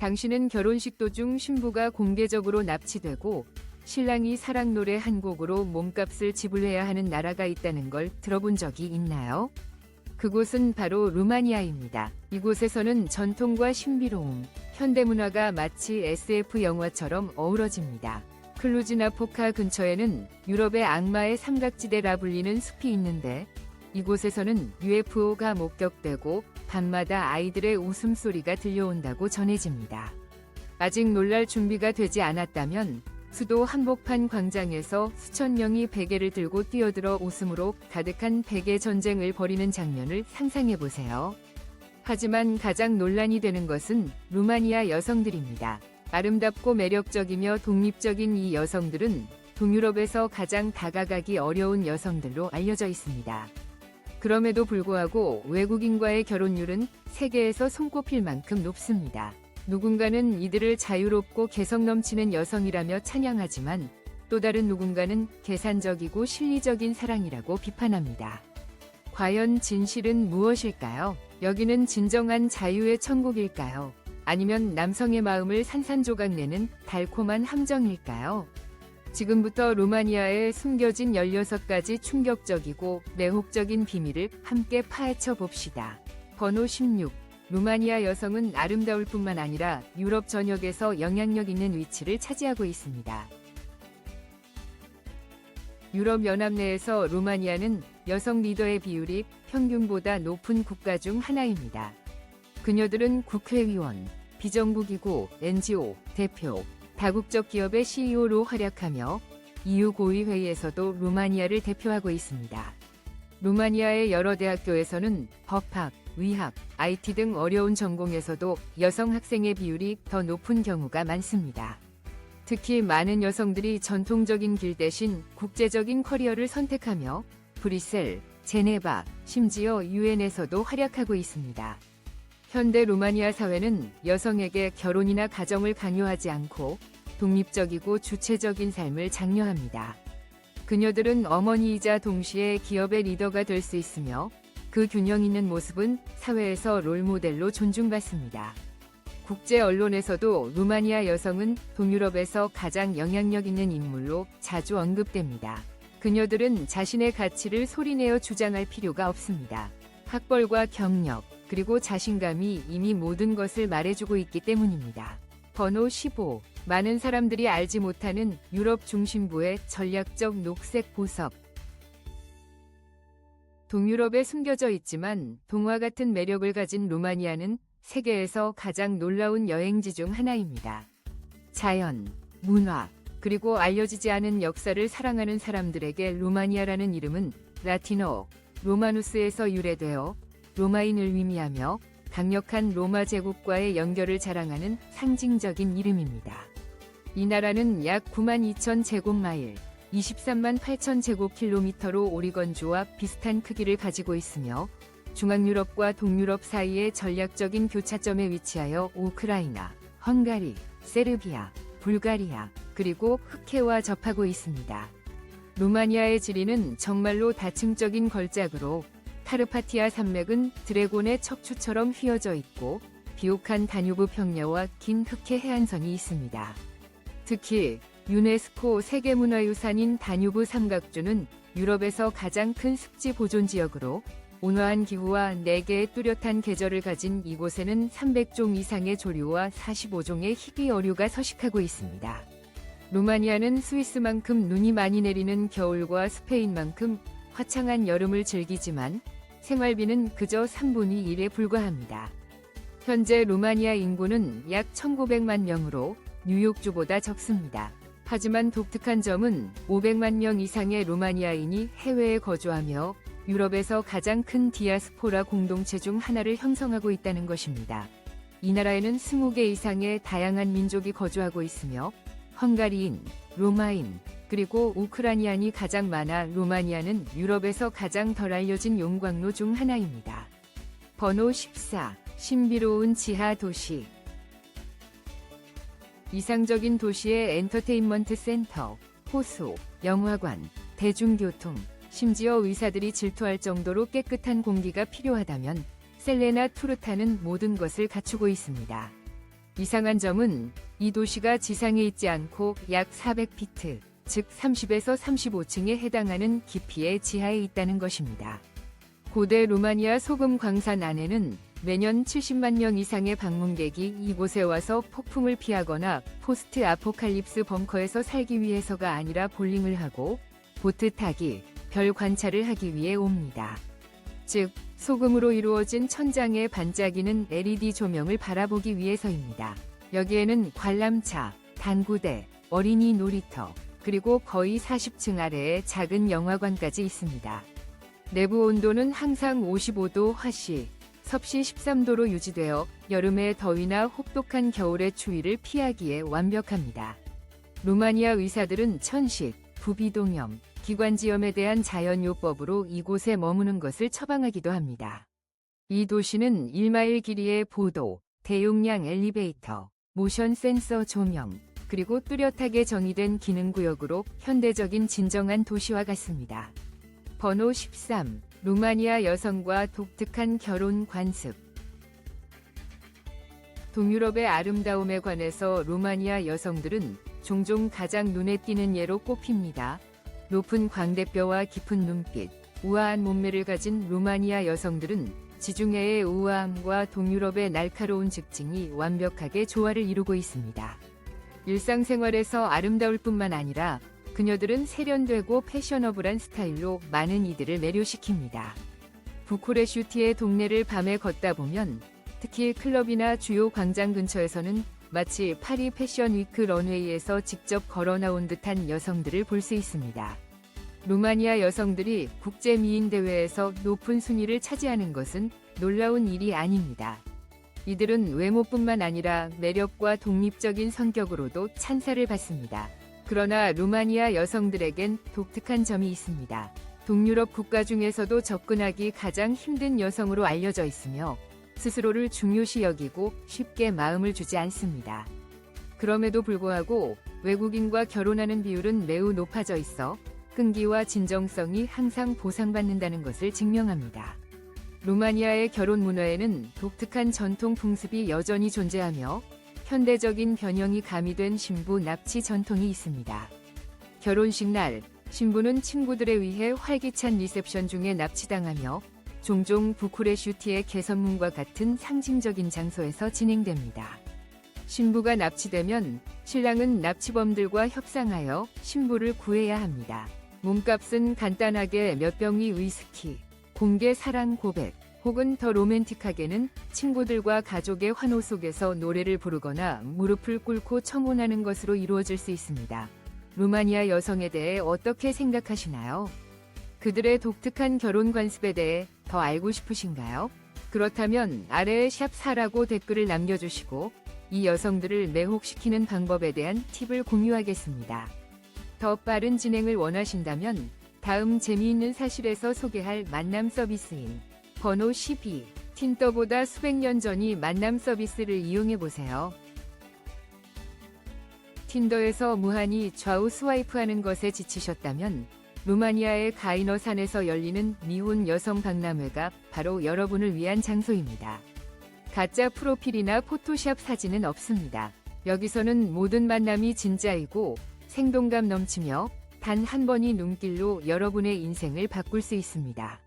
당신은 결혼식 도중 신부가 공개적으로 납치되고 신랑이 사랑 노래 한 곡으로 몸값을 지불해야 하는 나라가 있다는 걸 들어본 적이 있나요? 그곳은 바로 루마니아입니다. 이곳에서는 전통과 신비로움, 현대문화가 마치 SF 영화처럼 어우러집니다. 클루즈나포카 근처에는 유럽의 악마의 삼각지대라 불리는 숲이 있는데 이곳에서는 UFO가 목격되고 밤마다 아이들의 웃음소리가 들려온다고 전해집니다. 아직 놀랄 준비가 되지 않았다면 수도 한복판 광장에서 수천 명이 베개를 들고 뛰어들어 웃음으로 가득한 베개 전쟁을 벌이는 장면을 상상해보세요. 하지만 가장 논란이 되는 것은 루마니아 여성들입니다. 아름답고 매력적이며 독립적인 이 여성들은 동유럽에서 가장 다가가기 어려운 여성들로 알려져 있습니다. 그럼에도 불구하고 외국인과의 결혼율은 세계에서 손꼽힐 만큼 높습니다. 누군가는 이들을 자유롭고 개성 넘치는 여성이라며 찬양하지만 또 다른 누군가는 계산적이고 실리적인 사랑이라고 비판합니다. 과연 진실은 무엇일까요? 여기는 진정한 자유의 천국일까요? 아니면 남성의 마음을 산산조각 내는 달콤한 함정일까요? 지금부터 루마니아의 숨겨진 16가지 충격적이고 매혹적인 비밀을 함께 파헤쳐 봅시다. 번호 16. 루마니아 여성은 아름다울 뿐만 아니라 유럽 전역에서 영향력 있는 위치를 차지하고 있습니다. 유럽 연합 내에서 루마니아는 여성 리더의 비율이 평균보다 높은 국가 중 하나입니다. 그녀들은 국회의원, 비정부기구, NGO, 대표, 다국적 기업의 CEO로 활약하며 EU 고위회의에서도 루마니아를 대표하고 있습니다. 루마니아의 여러 대학교에서는 법학, 의학, IT 등 어려운 전공에서도 여성 학생의 비율이 더 높은 경우가 많습니다. 특히 많은 여성들이 전통적인 길 대신 국제적인 커리어를 선택하며 브뤼셀, 제네바, 심지어 유엔에서도 활약하고 있습니다. 현대 루마니아 사회는 여성에게 결혼이나 가정을 강요하지 않고 독립적이고 주체적인 삶을 장려합니다. 그녀들은 어머니이자 동시에 기업의 리더가 될 수 있으며 그 균형 있는 모습은 사회에서 롤모델로 존중받습니다. 국제 언론에서도 루마니아 여성은 동유럽에서 가장 영향력 있는 인물로 자주 언급됩니다. 그녀들은 자신의 가치를 소리내어 주장할 필요가 없습니다. 학벌과 경력, 그리고 자신감이 이미 모든 것을 말해주고 있기 때문입니다. 번호 15. 많은 사람들이 알지 못하는 유럽 중심부의 전략적 녹색 보석. 동유럽에 숨겨져 있지만 동화 같은 매력을 가진 루마니아는 세계에서 가장 놀라운 여행지 중 하나입니다. 자연, 문화, 그리고 알려지지 않은 역사를 사랑하는 사람들에게 루마니아라는 이름은 라틴어 로마누스에서 유래되어 로마인을 의미하며 강력한 로마 제국과의 연결을 자랑하는 상징적인 이름입니다. 이 나라는 약 92,000 제곱마일, 23만 8천 제곱킬로미터로 오리건주와 비슷한 크기를 가지고 있으며 중앙유럽과 동유럽 사이의 전략적인 교차점에 위치하여 우크라이나, 헝가리, 세르비아, 불가리아, 그리고 흑해와 접하고 있습니다. 루마니아의 지리는 정말로 다층적인 걸작으로 카르파티아 산맥은 드래곤의 척추처럼 휘어져 있고 비옥한 다뉴브 평야와 긴 흑해 해안선이 있습니다. 특히 유네스코 세계문화유산인 다뉴브 삼각주는 유럽에서 가장 큰 습지 보존 지역으로 온화한 기후와 4개의 뚜렷한 계절을 가진 이곳에는 300종 이상의 조류와 45종의 희귀 어류가 서식하고 있습니다. 루마니아는 스위스만큼 눈이 많이 내리는 겨울과 스페인만큼 화창한 여름을 즐기지만 생활비는 그저 3분의 1에 불과합니다. 현재 루마니아 인구는 약 1,900만 명으로 뉴욕주보다 적습니다. 하지만 독특한 점은 500만 명 이상의 루마니아인이 해외에 거주하며 유럽에서 가장 큰 디아스포라 공동체 중 하나를 형성하고 있다는 것입니다. 이 나라에는 20개 이상의 다양한 민족이 거주하고 있으며 헝가리인, 로마인, 그리고 우크라이나인이 가장 많아 루마니아는 유럽에서 가장 덜 알려진 용광로 중 하나입니다. 번호 14. 신비로운 지하 도시. 이상적인 도시의 엔터테인먼트 센터, 호수, 영화관, 대중교통, 심지어 의사들이 질투할 정도로 깨끗한 공기가 필요하다면 셀레나 투르타는 모든 것을 갖추고 있습니다. 이상한 점은 이 도시가 지상에 있지 않고 약 400피트, 즉 30에서 35층에 해당하는 깊이의 지하에 있다는 것입니다. 고대 루마니아 소금 광산 안에는 매년 70만 명 이상의 방문객이 이곳에 와서 폭풍을 피하거나 포스트 아포칼립스 벙커에서 살기 위해서가 아니라 볼링을 하고 보트 타기, 별 관찰을 하기 위해 옵니다. 즉, 소금으로 이루어진 천장에 반짝이는 LED 조명을 바라보기 위해서입니다. 여기에는 관람차, 단구대, 어린이 놀이터, 그리고 거의 40층 아래에 작은 영화관까지 있습니다. 내부 온도는 항상 55도 화씨, 섭씨 13도로 유지되어 여름의 더위나 혹독한 겨울의 추위를 피하기에 완벽합니다. 루마니아 의사들은 천식, 부비동염, 기관지염에 대한 자연요법으로 이곳에 머무는 것을 처방하기도 합니다. 이 도시는 1마일 길이의 보도, 대용량 엘리베이터, 모션 센서 조명, 그리고 뚜렷하게 정의된 기능구역으로 현대적인 진정한 도시와 같습니다. 번호 13. 루마니아 여성과 독특한 결혼 관습. 동유럽의 아름다움에 관해서 루마니아 여성들은 종종 가장 눈에 띄는 예로 꼽힙니다. 높은 광대뼈와 깊은 눈빛, 우아한 몸매를 가진 루마니아 여성들은 지중해의 우아함과 동유럽의 날카로운 직진이 완벽하게 조화를 이루고 있습니다. 일상생활에서 아름다울 뿐만 아니라 그녀들은 세련되고 패셔너블한 스타일로 많은 이들을 매료시킵니다. 부쿠레슈티의 동네를 밤에 걷다 보면 특히 클럽이나 주요 광장 근처에서는 마치 파리 패션 위크 런웨이에서 직접 걸어 나온 듯한 여성들을 볼 수 있습니다. 루마니아 여성들이 국제 미인 대회에서 높은 순위를 차지하는 것은 놀라운 일이 아닙니다. 이들은 외모뿐만 아니라 매력과 독립적인 성격으로도 찬사를 받습니다. 그러나 루마니아 여성들에겐 독특한 점이 있습니다. 동유럽 국가 중에서도 접근하기 가장 힘든 여성으로 알려져 있으며 스스로를 중요시 여기고 쉽게 마음을 주지 않습니다. 그럼에도 불구하고 외국인과 결혼하는 비율은 매우 높아져 있어 끈기와 진정성이 항상 보상받는다는 것을 증명합니다. 루마니아의 결혼 문화에는 독특한 전통 풍습이 여전히 존재하며 현대적인 변형이 가미된 신부 납치 전통이 있습니다. 결혼식 날, 신부는 친구들에 의해 활기찬 리셉션 중에 납치당하며 종종 부쿠레슈티의 개선문과 같은 상징적인 장소에서 진행됩니다. 신부가 납치되면 신랑은 납치범들과 협상하여 신부를 구해야 합니다. 몸값은 간단하게 몇 병의 위스키, 공개 사랑 고백, 혹은 더 로맨틱하게는 친구들과 가족의 환호 속에서 노래를 부르거나 무릎을 꿇고 청혼하는 것으로 이루어질 수 있습니다. 루마니아 여성에 대해 어떻게 생각하시나요? 그들의 독특한 결혼 관습에 대해 더 알고 싶으신가요? 그렇다면 아래에 샵 4라고 댓글을 남겨주시고 이 여성들을 매혹시키는 방법에 대한 팁을 공유하겠습니다. 더 빠른 진행을 원하신다면 다음 재미있는 사실에서 소개할 만남 서비스인 번호 12, 틴더보다 수백 년 전이 만남 서비스를 이용해보세요. 틴더에서 무한히 좌우 스와이프하는 것에 지치셨다면 루마니아의 가이너 산에서 열리는 미혼 여성 박람회가 바로 여러분을 위한 장소입니다. 가짜 프로필이나 포토샵 사진은 없습니다. 여기서는 모든 만남이 진짜이고 생동감 넘치며 단 한 번의 눈길로 여러분의 인생을 바꿀 수 있습니다.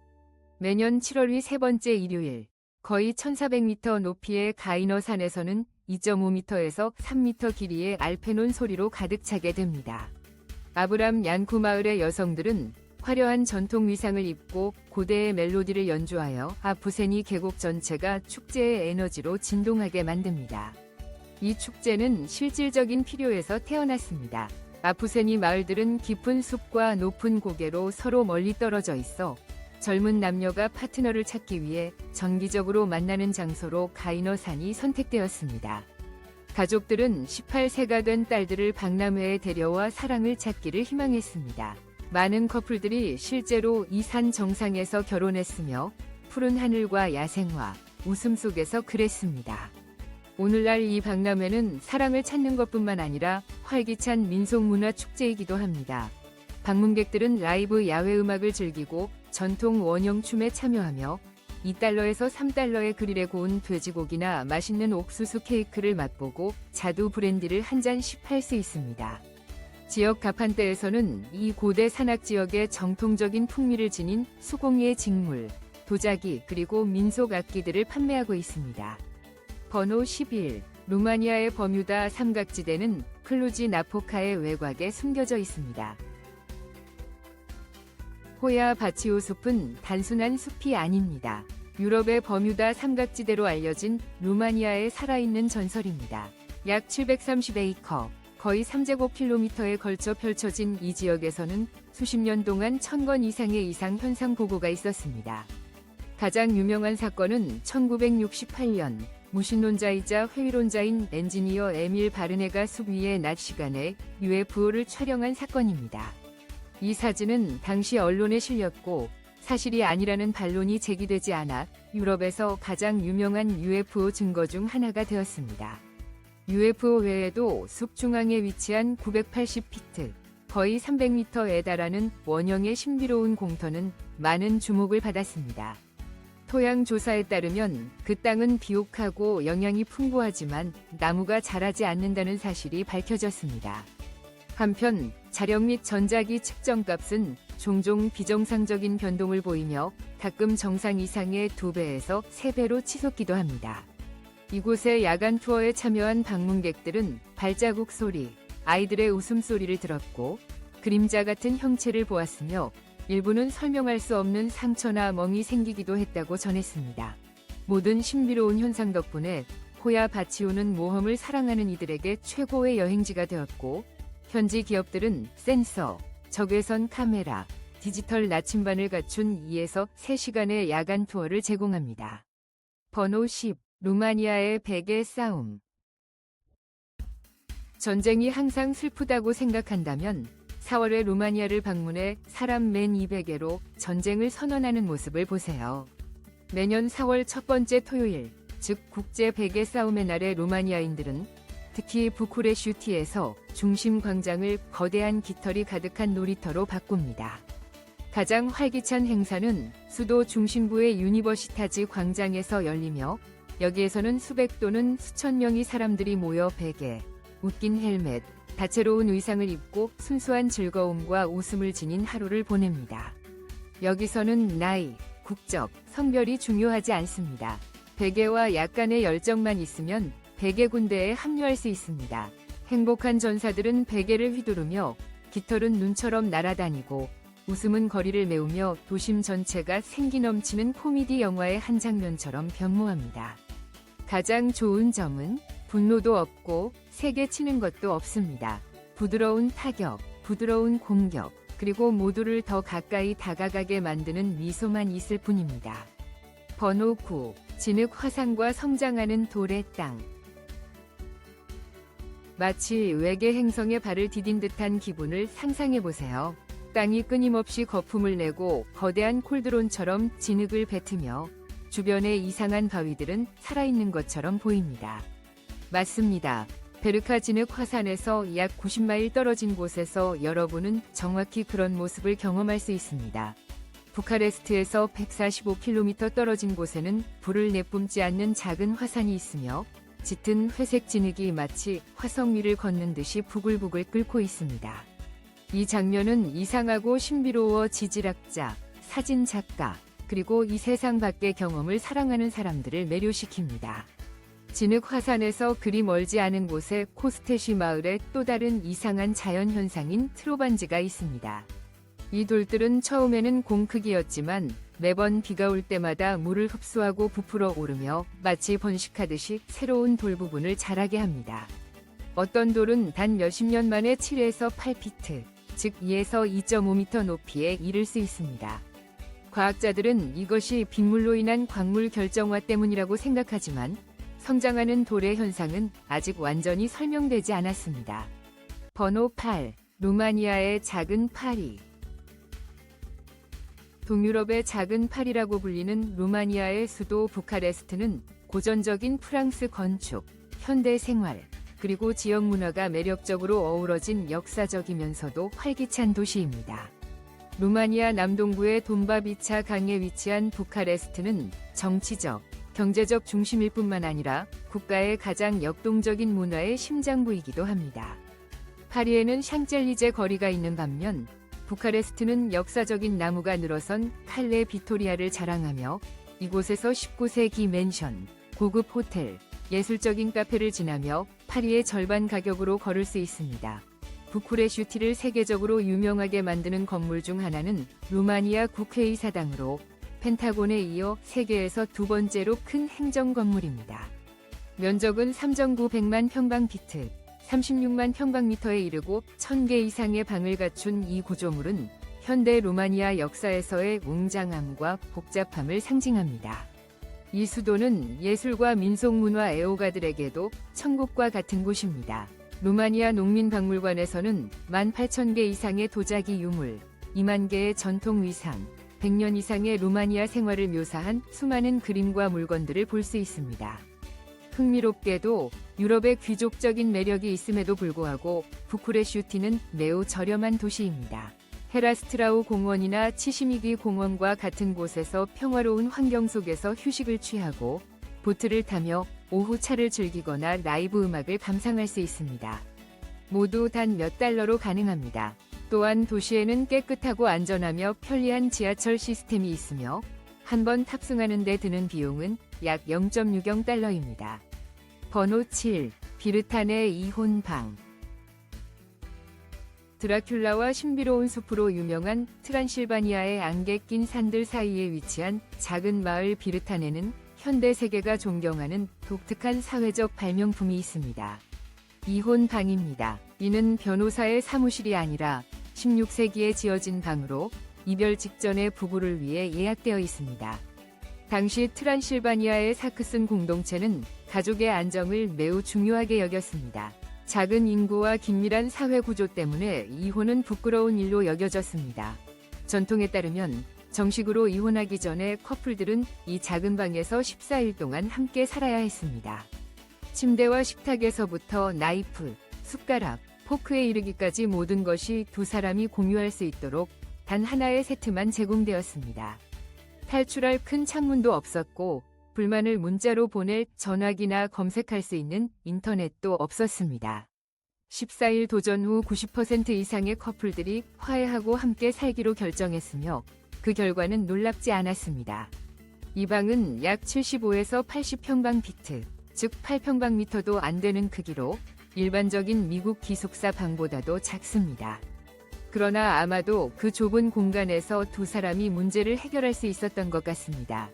매년 7월의 세 번째 일요일, 거의 1400m 높이의 가이너 산에서는 2.5m에서 3m 길이의 알페논 소리로 가득 차게 됩니다. 아브람 얀쿠 마을의 여성들은 화려한 전통 위상을 입고 고대의 멜로디를 연주하여 아푸세니 계곡 전체가 축제의 에너지로 진동하게 만듭니다. 이 축제는 실질적인 필요에서 태어났습니다. 아푸세니 마을들은 깊은 숲과 높은 고개로 서로 멀리 떨어져 있어 젊은 남녀가 파트너를 찾기 위해 정기적으로 만나는 장소로 가이너산이 선택되었습니다. 가족들은 18세가 된 딸들을 박람회에 데려와 사랑을 찾기를 희망했습니다. 많은 커플들이 실제로 이 산 정상에서 결혼했으며 푸른 하늘과 야생화, 웃음 속에서 그랬습니다. 오늘날 이 박람회는 사랑을 찾는 것뿐만 아니라 활기찬 민속문화 축제이기도 합니다. 방문객들은 라이브 야외 음악을 즐기고 전통 원형춤에 참여하며 $2에서 $3의 그릴에 구운 돼지고기나 맛있는 옥수수 케이크를 맛보고 자두 브랜디를 한 잔씩 팔 수 있습니다. 지역 가판대에서는 이 고대 산악 지역의 정통적인 풍미를 지닌 수공예 직물, 도자기 그리고 민속 악기들을 판매하고 있습니다. 번호 11. 루마니아의 버뮤다 삼각지대는 클루지 나포카의 외곽에 숨겨져 있습니다. 호야 바치오 숲은 단순한 숲이 아닙니다. 유럽의 버뮤다 삼각지대로 알려진 루마니아의 살아있는 전설입니다. 약 730에이커, 거의 3제곱킬로미터에 걸쳐 펼쳐진 이 지역에서는 수십 년 동안 1000건 이상의 이상 현상 보고가 있었습니다. 가장 유명한 사건은 1968년 무신론자이자 회의론자인 엔지니어 에밀 바르네가 숲 위에 낮 시간에 UFO를 촬영한 사건입니다. 이 사진은 당시 언론에 실렸고 사실이 아니라는 반론이 제기되지 않아 유럽에서 가장 유명한 UFO 증거 중 하나가 되었습니다. UFO 외에도 숲 중앙에 위치한 980피트, 거의 300m에 달하는 원형의 신비로운 공터는 많은 주목을 받았습니다. 토양 조사에 따르면 그 땅은 비옥하고 영양이 풍부하지만 나무가 자라지 않는다는 사실이 밝혀졌습니다. 한편 자력 및 전자기 측정값은 종종 비정상적인 변동을 보이며 가끔 정상 이상의 2배에서 3배로 치솟기도 합니다. 이곳의 야간 투어에 참여한 방문객들은 발자국 소리, 아이들의 웃음소리를 들었고 그림자 같은 형체를 보았으며 일부는 설명할 수 없는 상처나 멍이 생기기도 했다고 전했습니다. 모든 신비로운 현상 덕분에 호야 바치오는 모험을 사랑하는 이들에게 최고의 여행지가 되었고 현지 기업들은 센서, 적외선 카메라, 디지털 나침반을 갖춘 2에서 3시간의 야간 투어를 제공합니다. 번호 10. 루마니아의 베개 싸움. 전쟁이 항상 슬프다고 생각한다면 4월에 루마니아를 방문해 사람 맨 200개로 전쟁을 선언하는 모습을 보세요. 매년 4월 첫 번째 토요일, 즉 국제 베개 싸움의 날에 루마니아인들은 특히 부쿠레슈티에서 중심 광장을 거대한 깃털이 가득한 놀이터로 바꿉니다. 가장 활기찬 행사는 수도 중심부의 유니버시타지 광장에서 열리며 여기에서는 수백 또는 수천 명의 사람들이 모여 베개, 웃긴 헬멧, 다채로운 의상을 입고 순수한 즐거움과 웃음을 지닌 하루를 보냅니다. 여기서는 나이, 국적, 성별이 중요하지 않습니다. 베개와 약간의 열정만 있으면 베개 군대에 합류할 수 있습니다. 행복한 전사들은 베개를 휘두르며 깃털은 눈처럼 날아다니고 웃음은 거리를 메우며 도심 전체가 생기 넘치는 코미디 영화의 한 장면처럼 변모합니다. 가장 좋은 점은 분노도 없고 세게 치는 것도 없습니다. 부드러운 타격, 부드러운 공격, 그리고 모두를 더 가까이 다가가게 만드는 미소만 있을 뿐입니다. 번호 9. 진흙 화산과 성장하는 돌의 땅. 마치 외계 행성에 발을 디딘 듯한 기분을 상상해보세요. 땅이 끊임없이 거품을 내고 거대한 콜드론처럼 진흙을 뱉으며 주변의 이상한 바위들은 살아있는 것처럼 보입니다. 맞습니다. 베르카 진흙 화산에서 약 90마일 떨어진 곳에서 여러분은 정확히 그런 모습을 경험할 수 있습니다. 부카레스트에서 145km 떨어진 곳에는 불을 내뿜지 않는 작은 화산이 있으며 짙은 회색 진흙이 마치 화성 위를 걷는 듯이 부글부글 끓고 있습니다. 이 장면은 이상하고 신비로워 지질학자, 사진작가, 그리고 이 세상 밖의 경험을 사랑하는 사람들을 매료시킵니다. 진흙 화산에서 그리 멀지 않은 곳에 코스테시 마을에 또 다른 이상한 자연현상인 트로반지가 있습니다. 이 돌들은 처음에는 공 크기였지만 매번 비가 올 때마다 물을 흡수하고 부풀어 오르며 마치 번식하듯이 새로운 돌 부분을 자라게 합니다. 어떤 돌은 단 몇십 년 만에 7에서 8피트, 즉 2에서 2.5m 높이에 이를 수 있습니다. 과학자들은 이것이 빗물로 인한 광물 결정화 때문이라고 생각하지만 성장하는 돌의 현상은 아직 완전히 설명되지 않았습니다. 번호 8. 루마니아의 작은 파리. 동유럽의 작은 파리라고 불리는 루마니아의 수도 부카레스트는 고전적인 프랑스 건축, 현대 생활, 그리고 지역 문화가 매력적으로 어우러진 역사적이면서도 활기찬 도시입니다. 루마니아 남동부의 돈바비차 강에 위치한 부카레스트는 정치적, 경제적 중심일 뿐만 아니라 국가의 가장 역동적인 문화의 심장부이기도 합니다. 파리에는 샹젤리제 거리가 있는 반면 부카레스트는 역사적인 나무가 늘어선 칼레 비토리아를 자랑하며 이곳에서 19세기 맨션, 고급 호텔, 예술적인 카페를 지나며 파리의 절반 가격으로 걸을 수 있습니다. 부쿠레슈티를 세계적으로 유명하게 만드는 건물 중 하나는 루마니아 국회의사당으로 펜타곤에 이어 세계에서 두 번째로 큰 행정 건물입니다. 면적은 3,900만 평방피트, 36만 평방미터에 이르고 1,000개 이상의 방을 갖춘 이 구조물은 현대 루마니아 역사에서의 웅장함과 복잡함을 상징합니다. 이 수도는 예술과 민속문화 애호가들에게도 천국과 같은 곳입니다. 루마니아 농민박물관에서는 18,000개 이상의 도자기 유물, 2만 개의 전통 의상, 100년 이상의 루마니아 생활을 묘사한 수많은 그림과 물건들을 볼 수 있습니다. 흥미롭게도 유럽의 귀족적인 매력이 있음에도 불구하고 부쿠레슈티는 매우 저렴한 도시입니다. 헤라스트라우 공원이나 치시미기 공원과 같은 곳에서 평화로운 환경 속에서 휴식을 취하고 보트를 타며 오후 차를 즐기거나 라이브 음악을 감상할 수 있습니다. 모두 단 몇 달러로 가능합니다. 또한 도시에는 깨끗하고 안전하며 편리한 지하철 시스템이 있으며 한 번 탑승하는 데 드는 비용은 약 0.60달러입니다. 번호 7. 비르탄의 이혼방. 드라큘라와 신비로운 숲으로 유명한 트란실바니아의 안개 낀 산들 사이에 위치한 작은 마을 비르탄에는 현대 세계가 존경하는 독특한 사회적 발명품이 있습니다. 이혼방입니다. 이는 변호사의 사무실이 아니라 16세기에 지어진 방으로 이별 직전의 부부를 위해 예약되어 있습니다. 당시 트란실바니아의 사크슨 공동체는 가족의 안정을 매우 중요하게 여겼습니다. 작은 인구와 긴밀한 사회 구조 때문에 이혼은 부끄러운 일로 여겨졌습니다. 전통에 따르면 정식으로 이혼하기 전에 커플들은 이 작은 방에서 14일 동안 함께 살아야 했습니다. 침대와 식탁에서부터 나이프, 숟가락, 포크에 이르기까지 모든 것이 두 사람이 공유할 수 있도록 단 하나의 세트만 제공되었습니다. 탈출할 큰 창문도 없었고 불만을 문자로 보낼 전화기나 검색할 수 있는 인터넷도 없었습니다. 14일 도전 후 90% 이상의 커플들이 화해하고 함께 살기로 결정했으며 그 결과는 놀랍지 않았습니다. 이 방은 약 75에서 80평방피트, 즉 8평방미터도 안 되는 크기로 일반적인 미국 기숙사 방보다도 작습니다. 그러나 아마도 그 좁은 공간에서 두 사람이 문제를 해결할 수 있었던 것 같습니다.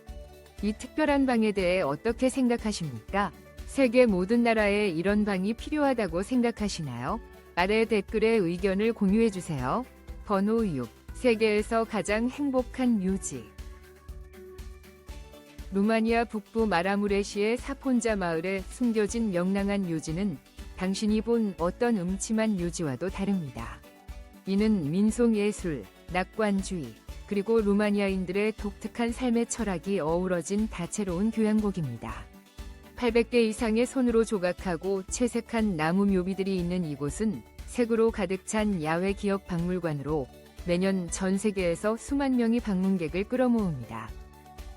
이 특별한 방에 대해 어떻게 생각하십니까? 세계 모든 나라에 이런 방이 필요하다고 생각하시나요? 아래 댓글에 의견을 공유해주세요. 번호 6. 세계에서 가장 행복한 묘지. 루마니아 북부 마라무레시의 사폰자 마을에 숨겨진 명랑한 묘지는 당신이 본 어떤 음침한 묘지와도 다릅니다. 이는 민속예술, 낙관주의, 그리고 루마니아인들의 독특한 삶의 철학이 어우러진 다채로운 교향곡입니다. 800개 이상의 손으로 조각하고 채색한 나무 묘비들이 있는 이곳은 색으로 가득 찬 야외 기억 박물관으로 매년 전 세계에서 수만 명의 방문객을 끌어모읍니다.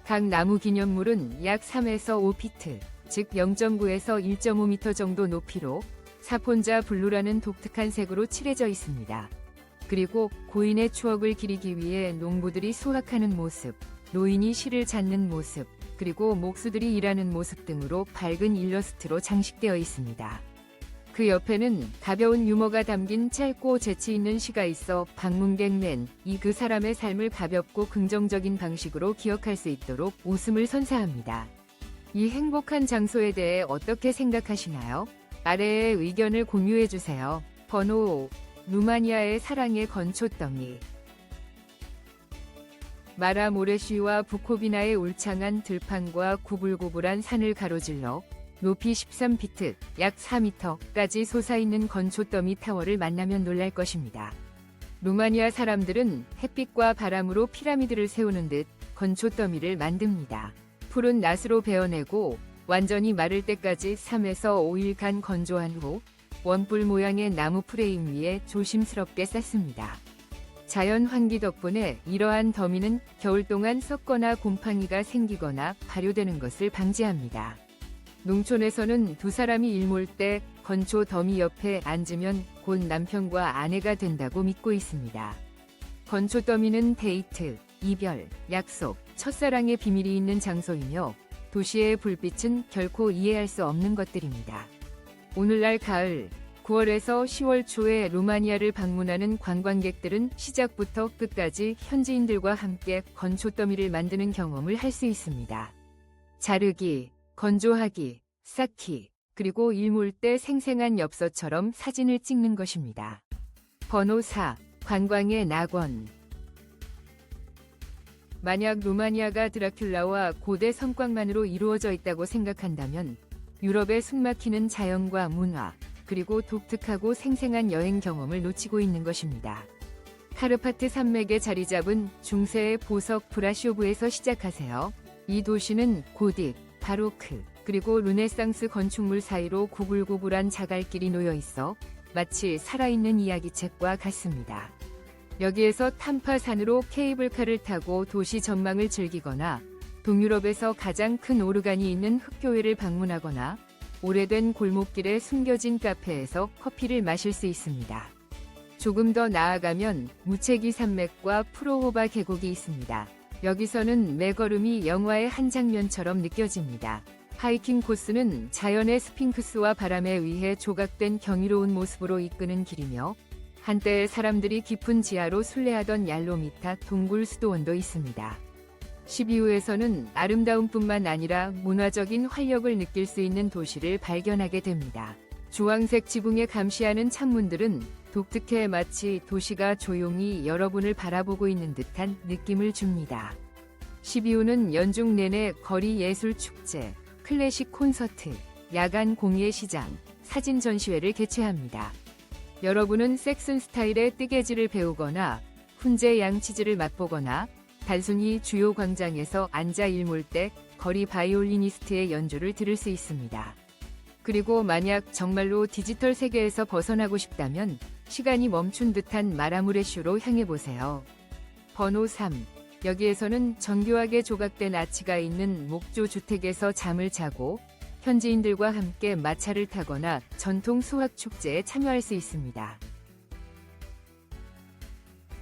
각 나무 기념물은 약 3에서 5피트, 즉 0.9에서 1.5m 정도 높이로 사폰자 블루라는 독특한 색으로 칠해져 있습니다. 그리고 고인의 추억을 기리기 위해 농부들이 수확하는 모습, 노인이 실을 찾는 모습, 그리고 목수들이 일하는 모습 등으로 밝은 일러스트로 장식되어 있습니다. 그 옆에는 가벼운 유머가 담긴 짧고 재치 있는 시가 있어 방문객맨이 그 사람의 삶을 가볍고 긍정적인 방식으로 기억할 수 있도록 웃음을 선사합니다. 이 행복한 장소에 대해 어떻게 생각하시나요? 아래에 의견을 공유해주세요. 번호 5. 루마니아의 사랑의 건초더미. 마라모레쉬와 부코비나의 울창한 들판과 구불구불한 산을 가로질러 높이 13피트, 약 4m까지 솟아있는 건초더미 타워를 만나면 놀랄 것입니다. 루마니아 사람들은 햇빛과 바람으로 피라미드를 세우는 듯 건초더미를 만듭니다. 푸른 낫으로 베어내고 완전히 마를 때까지 3에서 5일간 건조한 후 원뿔 모양의 나무 프레임 위에 조심스럽게 쌓습니다. 자연 환기 덕분에 이러한 더미는 겨울 동안 썩거나 곰팡이가 생기거나 발효되는 것을 방지합니다. 농촌에서는 두 사람이 일몰 때 건초 더미 옆에 앉으면 곧 남편과 아내가 된다고 믿고 있습니다. 건초 더미는 데이트, 이별, 약속, 첫사랑의 비밀이 있는 장소이며 도시의 불빛은 결코 이해할 수 없는 것들입니다. 오늘날 가을, 9월에서 10월 초에 루마니아를 방문하는 관광객들은 시작부터 끝까지 현지인들과 함께 건초 더미를 만드는 경험을 할 수 있습니다. 자르기, 건조하기, 쌓기, 그리고 일몰 때 생생한 엽서처럼 사진을 찍는 것입니다. 번호 4. 관광의 낙원. 만약 루마니아가 드라큘라와 고대 성곽만으로 이루어져 있다고 생각한다면 유럽의 숨막히는 자연과 문화, 그리고 독특하고 생생한 여행 경험을 놓치고 있는 것입니다. 카르파트 산맥에 자리 잡은 중세의 보석 브라쇼브에서 시작하세요. 이 도시는 고딕, 바로크, 그리고 르네상스 건축물 사이로 구불구불한 자갈길이 놓여 있어 마치 살아있는 이야기책과 같습니다. 여기에서 탐파산으로 케이블카를 타고 도시 전망을 즐기거나 동유럽에서 가장 큰 오르간이 있는 흑교회를 방문하거나 오래된 골목길에 숨겨진 카페에서 커피를 마실 수 있습니다. 조금 더 나아가면 무채기 산맥과 프로호바 계곡이 있습니다. 여기서는 매 걸음이 영화의 한 장면처럼 느껴집니다. 하이킹 코스는 자연의 스핑크스와 바람에 의해 조각된 경이로운 모습으로 이끄는 길이며 한때 사람들이 깊은 지하로 순례하던 얄로미타 동굴 수도원도 있습니다. 12호에서는 아름다움뿐만 아니라 문화적인 활력을 느낄 수 있는 도시를 발견하게 됩니다. 주황색 지붕에 감시하는 창문들은 독특해 마치 도시가 조용히 여러분을 바라보고 있는 듯한 느낌을 줍니다. 12호는 연중 내내 거리 예술 축제, 클래식 콘서트, 야간 공예 시장, 사진 전시회를 개최합니다. 여러분은 섹슨 스타일의 뜨개질을 배우거나 훈제 양치질을 맛보거나 단순히 주요 광장에서 앉아 일몰 때 거리 바이올리니스트의 연주를 들을 수 있습니다. 그리고 만약 정말로 디지털 세계에서 벗어나고 싶다면 시간이 멈춘 듯한 마라무레 쇼로 향해 보세요. 번호 3. 여기에서는 정교하게 조각된 아치가 있는 목조 주택에서 잠을 자고 현지인들과 함께 마차를 타거나 전통 수학 축제에 참여할 수 있습니다.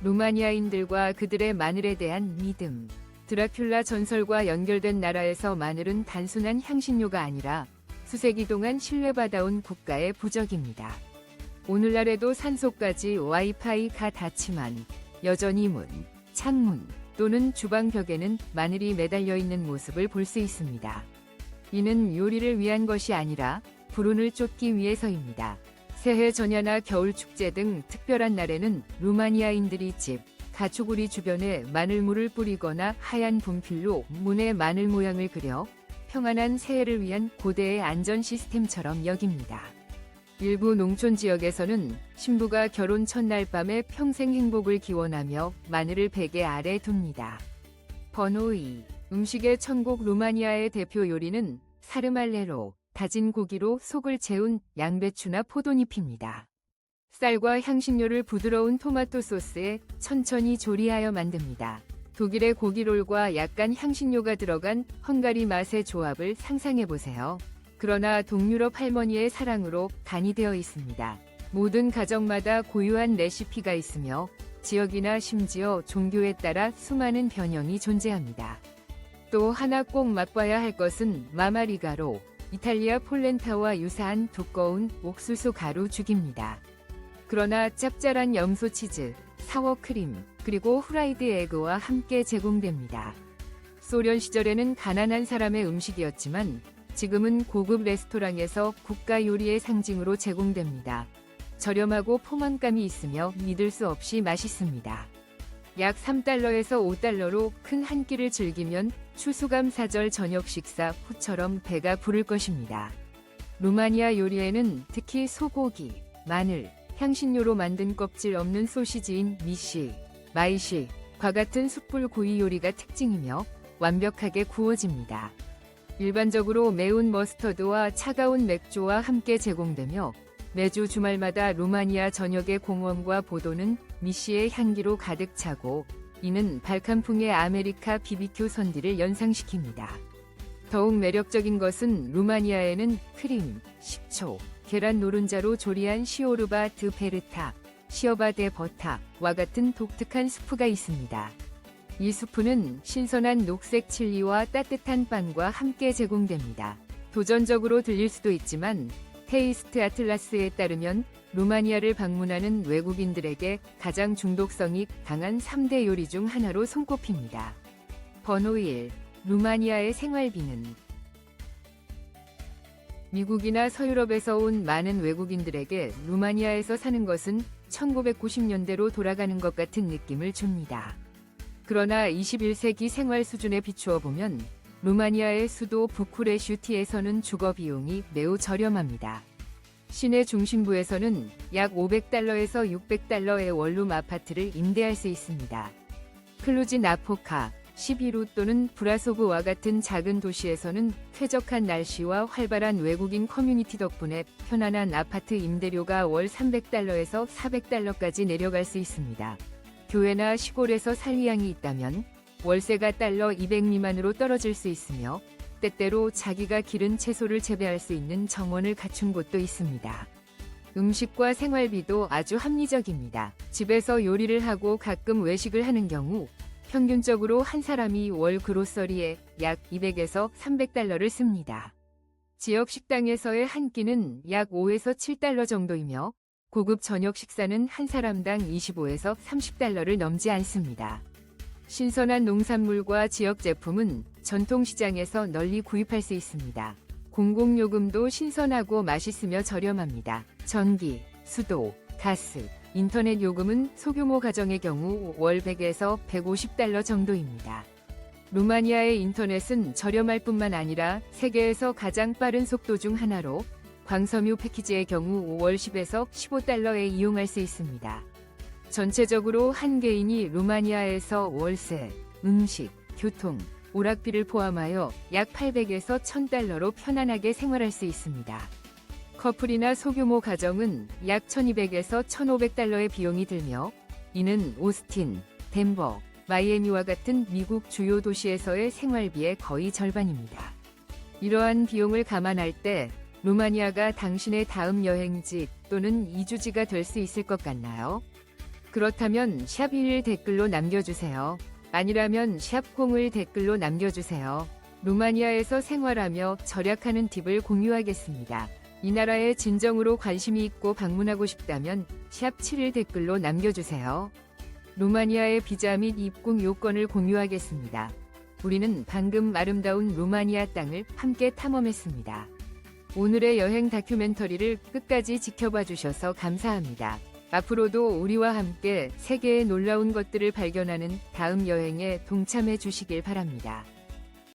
루마니아인들과 그들의 마늘에 대한 믿음. 드라큘라 전설과 연결된 나라에서 마늘은 단순한 향신료가 아니라 수세기 동안 신뢰받아온 국가의 부적입니다. 오늘날에도 산소까지 와이파이가 닿지만 여전히 문, 창문 또는 주방 벽에는 마늘이 매달려 있는 모습을 볼 수 있습니다. 이는 요리를 위한 것이 아니라 불운을 쫓기 위해서입니다. 새해 전야나 겨울 축제 등 특별한 날에는 루마니아인들이 집, 가축우리 주변에 마늘물을 뿌리거나 하얀 분필로 문에 마늘 모양을 그려 평안한 새해를 위한 고대의 안전 시스템처럼 여깁니다. 일부 농촌 지역에서는 신부가 결혼 첫날 밤에 평생 행복을 기원하며 마늘을 베개 아래 둡니다. 번호 2. 음식의 천국 루마니아의 대표 요리는 사르말레로, 다진 고기로 속을 채운 양배추나 포도잎입니다. 쌀과 향신료를 부드러운 토마토 소스에 천천히 조리하여 만듭니다. 독일의 고기롤과 약간 향신료가 들어간 헝가리 맛의 조합을 상상해보세요. 그러나 동유럽 할머니의 사랑으로 간이 되어 있습니다. 모든 가정마다 고유한 레시피가 있으며 지역이나 심지어 종교에 따라 수많은 변형이 존재합니다. 또 하나 꼭 맛봐야 할 것은 마마리가로, 이탈리아 폴렌타와 유사한 두꺼운 옥수수 가루 죽입니다. 그러나 짭짤한 염소 치즈, 사워크림, 그리고 후라이드 에그와 함께 제공됩니다. 소련 시절에는 가난한 사람의 음식이었지만 지금은 고급 레스토랑에서 국가 요리의 상징으로 제공됩니다. 저렴하고 포만감이 있으며 믿을 수 없이 맛있습니다. 약 3달러에서 5달러로 큰 한 끼를 즐기면 추수감사절 저녁 식사 후처럼 배가 부를 것입니다. 루마니아 요리에는 특히 소고기, 마늘, 향신료로 만든 껍질 없는 소시지인 미시, 마이시과 같은 숯불 구이 요리가 특징이며 완벽하게 구워집니다. 일반적으로 매운 머스터드와 차가운 맥주와 함께 제공되며 매주 주말마다 루마니아 전역의 공원과 보도는 미시의 향기로 가득 차고 이는 발칸풍의 아메리카 BBQ 선디를 연상시킵니다. 더욱 매력적인 것은 루마니아에는 크림, 식초, 계란 노른자로 조리한 시오르바 드 베르타, 시어바 데 버타와 같은 독특한 스프가 있습니다. 이 스프는 신선한 녹색 칠리와 따뜻한 빵과 함께 제공됩니다. 도전적으로 들릴 수도 있지만 테이스트 아틀라스에 따르면 루마니아를 방문하는 외국인들에게 가장 중독성이 강한 3대 요리 중 하나로 손꼽힙니다. 번호 1. 루마니아의 생활비는 미국이나 서유럽에서 온 많은 외국인들에게 루마니아에서 사는 것은 1990년대로 돌아가는 것 같은 느낌을 줍니다. 그러나 21세기 생활 수준에 비추어 보면 루마니아의 수도 부쿠레슈티에서는 주거 비용이 매우 저렴합니다. 시내 중심부에서는 약 500달러에서 600달러의 원룸 아파트를 임대할 수 있습니다. 클루지 나포카, 시비루 또는 브라소브와 같은 작은 도시에서는 쾌적한 날씨와 활발한 외국인 커뮤니티 덕분에 편안한 아파트 임대료가 월 300달러에서 400달러까지 내려갈 수 있습니다. 교외나 시골에서 살 의향이 있다면 월세가 달러 200 미만으로 떨어질 수 있으며 때때로 자기가 기른 채소를 재배할 수 있는 정원을 갖춘 곳도 있습니다. 음식과 생활비도 아주 합리적입니다. 집에서 요리를 하고 가끔 외식을 하는 경우 평균적으로 한 사람이 월 그로서리에 약 200에서 300달러를 씁니다. 지역 식당에서의 한 끼는 약 5에서 7달러 정도이며 고급 저녁 식사는 한 사람당 25에서 30달러를 넘지 않습니다. 신선한 농산물과 지역 제품은 전통시장에서 널리 구입할 수 있습니다. 공공요금도 신선하고 맛있으며 저렴합니다. 전기, 수도, 가스, 인터넷 요금은 소규모 가정의 경우 월 100에서 150달러 정도입니다. 루마니아의 인터넷은 저렴할 뿐만 아니라 세계에서 가장 빠른 속도 중 하나로 광섬유 패키지의 경우 월 10에서 15달러에 이용할 수 있습니다. 전체적으로 한 개인이 루마니아에서 월세, 음식, 교통, 오락비를 포함하여 약 800에서 1000달러로 편안하게 생활할 수 있습니다. 커플이나 소규모 가정은 약 1200에서 1500달러의 비용이 들며 이는 오스틴, 덴버, 마이애미와 같은 미국 주요 도시에서의 생활비의 거의 절반입니다. 이러한 비용을 감안할 때 루마니아가 당신의 다음 여행지 또는 이주지가 될 수 있을 것 같나요? 그렇다면 샵 1 댓글로 남겨주세요. 아니라면 샵 0을 댓글로 남겨주세요. 루마니아에서 생활하며 절약하는 팁을 공유하겠습니다. 이 나라에 진정으로 관심이 있고 방문하고 싶다면 샵 7을 댓글로 남겨주세요. 루마니아의 비자 및 입국 요건을 공유하겠습니다. 우리는 방금 아름다운 루마니아 땅을 함께 탐험했습니다. 오늘의 여행 다큐멘터리를 끝까지 지켜봐 주셔서 감사합니다. 앞으로도 우리와 함께 세계의 놀라운 것들을 발견하는 다음 여행에 동참해 주시길 바랍니다.